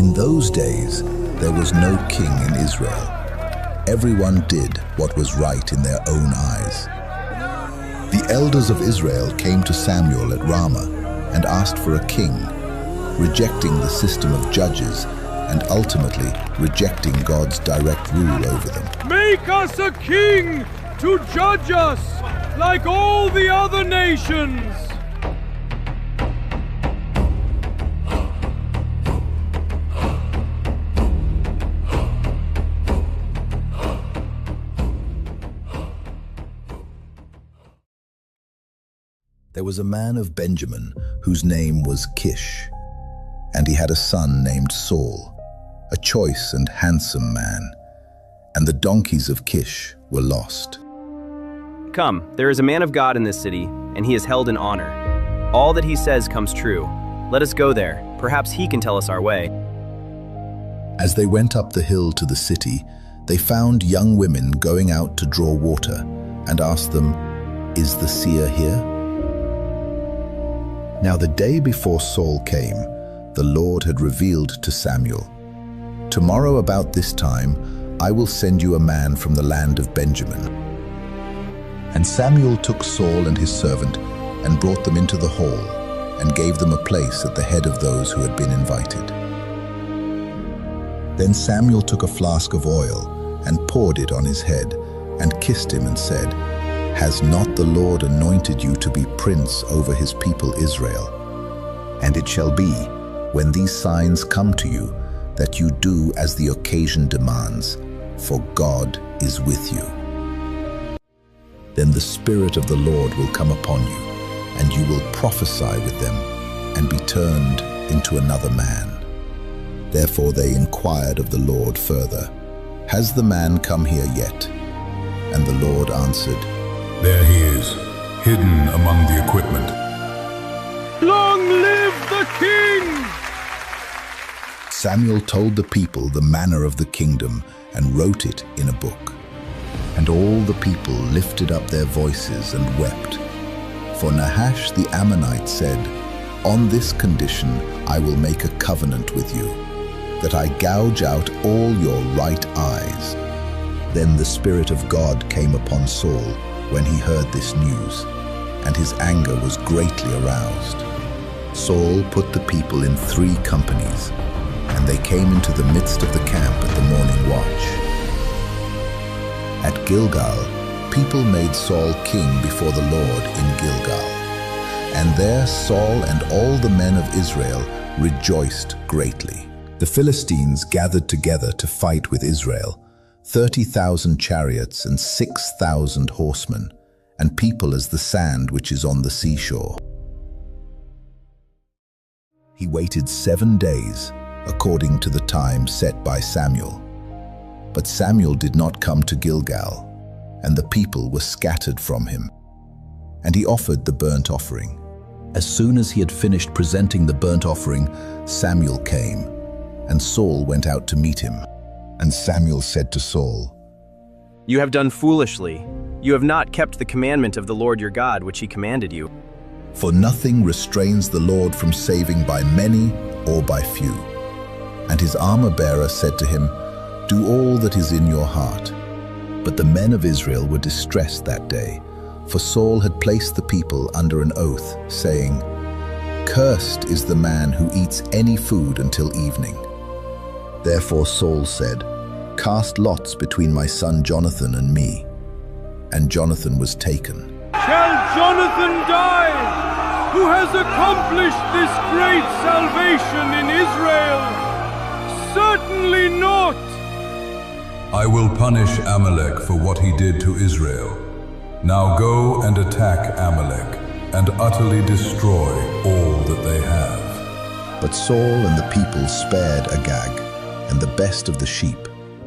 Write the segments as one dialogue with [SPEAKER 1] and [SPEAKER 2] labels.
[SPEAKER 1] In those days, there was no king in Israel. Everyone did what was right in their own eyes. The elders of Israel came to Samuel at Ramah and asked for a king, rejecting the system of judges and ultimately rejecting God's direct rule over them.
[SPEAKER 2] Make us a king to judge us like all the other nations.
[SPEAKER 1] There was a man of Benjamin whose name was Kish, and he had a son named Saul, a choice and handsome man, and the donkeys of Kish were lost.
[SPEAKER 3] Come, there is a man of God in this city, and he is held in honor. All that he says comes true. Let us go there. Perhaps he can tell us our way.
[SPEAKER 1] As they went up the hill to the city, they found young women going out to draw water and asked them, "Is the seer here?" Now the day before Saul came, the Lord had revealed to Samuel, "Tomorrow about this time, I will send you a man from the land of Benjamin." And Samuel took Saul and his servant and brought them into the hall and gave them a place at the head of those who had been invited. Then Samuel took a flask of oil and poured it on his head and kissed him and said, "Has not the Lord anointed you to be prince over his people Israel? And it shall be, when these signs come to you, that you do as the occasion demands, for God is with you. Then the Spirit of the Lord will come upon you, and you will prophesy with them, and be turned into another man." Therefore they inquired of the Lord further, "Has the man come here yet?" And the Lord answered,
[SPEAKER 4] "There he is, hidden among the equipment."
[SPEAKER 2] Long live the king!
[SPEAKER 1] Samuel told the people the manner of the kingdom and wrote it in a book. And all the people lifted up their voices and wept. For Nahash the Ammonite said, "On this condition I will make a covenant with you, that I gouge out all your right eyes." Then the Spirit of God came upon Saul when he heard this news, and his anger was greatly aroused. Saul put the people in 3 companies, and they came into the midst of the camp at the morning watch. At Gilgal, people made Saul king before the Lord in Gilgal. And there Saul and all the men of Israel rejoiced greatly. The Philistines gathered together to fight with Israel, 30,000 chariots and 6,000 horsemen, and people as the sand which is on the seashore. He waited 7 days, according to the time set by Samuel. But Samuel did not come to Gilgal, and the people were scattered from him. And he offered the burnt offering. As soon as he had finished presenting the burnt offering, Samuel came, and Saul went out to meet him. And Samuel said to Saul,
[SPEAKER 3] You have done foolishly. You have not kept the commandment of the Lord your God, which he commanded you.
[SPEAKER 1] For nothing restrains the Lord from saving by many or by few. And his armor-bearer said to him, Do all that is in your heart. But the men of Israel were distressed that day, for Saul had placed the people under an oath, saying, Cursed is the man who eats any food until evening. Therefore Saul said, Cast lots between my son Jonathan and me. And Jonathan was taken.
[SPEAKER 2] Shall Jonathan die, who has accomplished this great salvation in Israel? Certainly not!
[SPEAKER 4] I will punish Amalek for what he did to Israel. Now go and attack Amalek, and utterly destroy all that they have.
[SPEAKER 1] But Saul and the people spared Agag, and the best of the sheep,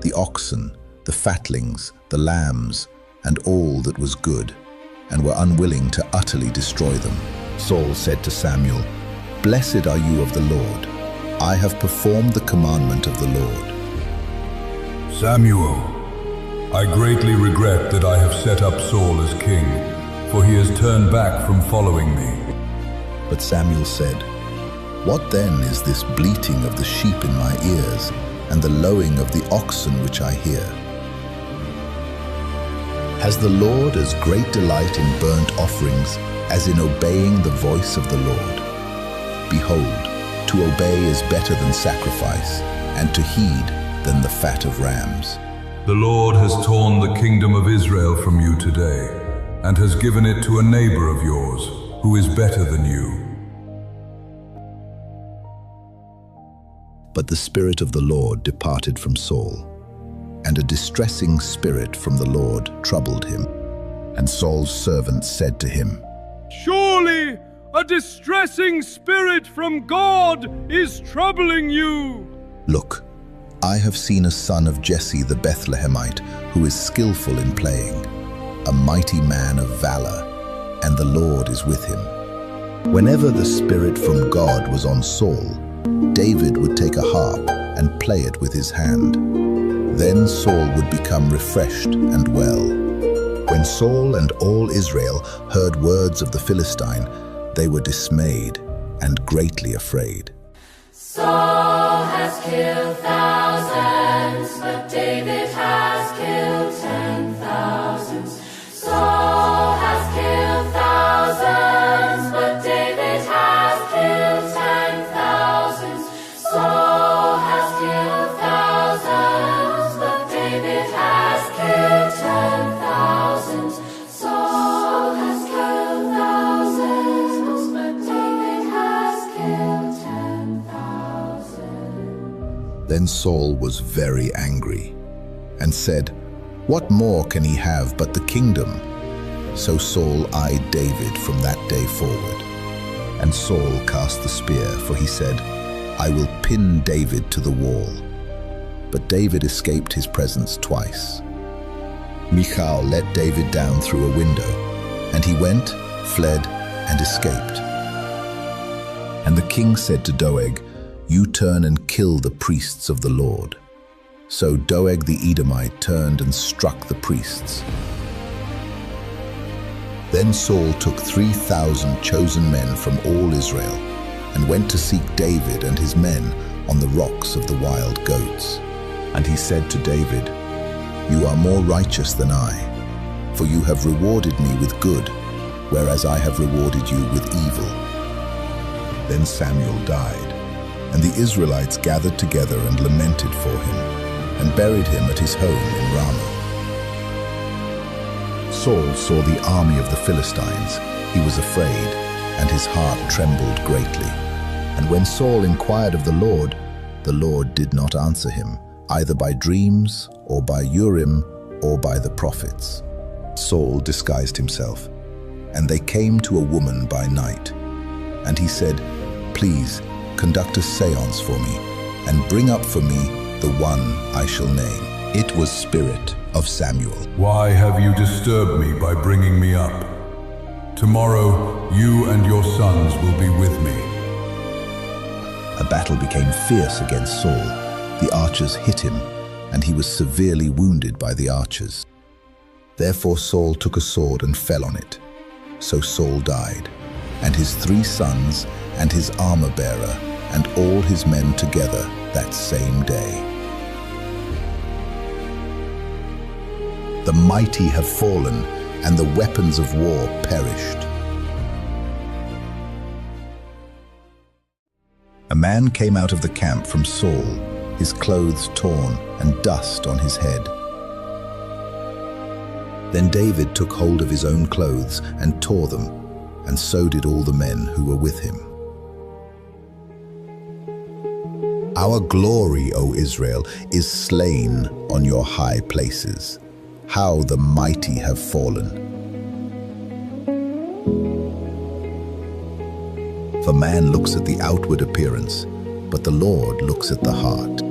[SPEAKER 1] the oxen, the fatlings, the lambs, and all that was good, and were unwilling to utterly destroy them. Saul said to Samuel, Blessed are you of the Lord. I have performed the commandment of the Lord.
[SPEAKER 4] Samuel, I greatly regret that I have set up Saul as king, for he has turned back from following me.
[SPEAKER 1] But Samuel said, What then is this bleating of the sheep in my ears, and the lowing of the oxen which I hear? Has the Lord as great delight in burnt offerings as in obeying the voice of the Lord? Behold, to obey is better than sacrifice, and to heed than the fat of rams.
[SPEAKER 4] The Lord has torn the kingdom of Israel from you today, and has given it to a neighbor of yours, who is better than you.
[SPEAKER 1] But the Spirit of the Lord departed from Saul, and a distressing spirit from the Lord troubled him. And Saul's servant said to him,
[SPEAKER 2] Surely a distressing spirit from God is troubling you.
[SPEAKER 1] Look, I have seen a son of Jesse the Bethlehemite, who is skillful in playing, a mighty man of valor, and the Lord is with him. Whenever the Spirit from God was on Saul, David would take a harp and play it with his hand. Then Saul would become refreshed and well. When Saul and all Israel heard words of the Philistine, they were dismayed and greatly afraid.
[SPEAKER 5] Saul has killed thousands, but David has killed 10,000. Saul has killed thousands, but David has killed 10,000. Saul has killed thousands, but David has killed 10,000. Saul has killed thousands, but David has killed 10,000.
[SPEAKER 1] Then Saul was very angry and said, What more can he have but the kingdom? So Saul eyed David from that day forward. And Saul cast the spear, for he said, I will pin David to the wall. But David escaped his presence twice. Michal let David down through a window, and he went, fled, and escaped. And the king said to Doeg, You turn and kill the priests of the Lord. So Doeg the Edomite turned and struck the priests. Then Saul took 3,000 chosen men from all Israel, and went to seek David and his men on the rocks of the wild goats. And he said to David, You are more righteous than I, for you have rewarded me with good, whereas I have rewarded you with evil. Then Samuel died, and the Israelites gathered together and lamented for him, and buried him at his home in Ramah. Saul saw the army of the Philistines. He was afraid, and his heart trembled greatly. And when Saul inquired of the Lord did not answer him, either by dreams, or by Urim, or by the prophets. Saul disguised himself, and they came to a woman by night. And he said, Please, conduct a seance for me, and bring up for me the one I shall name. It was Spirit of Samuel.
[SPEAKER 4] Why have you disturbed me by bringing me up? Tomorrow you and your sons will be with me.
[SPEAKER 1] A battle became fierce against Saul. The archers hit him, and he was severely wounded by the archers. Therefore Saul took a sword and fell on it. So Saul died, and his 3 sons, and his armor-bearer, and all his men together that same day. The mighty have fallen, and the weapons of war perished. A man came out of the camp from Saul, his clothes torn and dust on his head. Then David took hold of his own clothes and tore them, and so did all the men who were with him. Our glory, O Israel, is slain on your high places. How the mighty have fallen. For man looks at the outward appearance, but the Lord looks at the heart.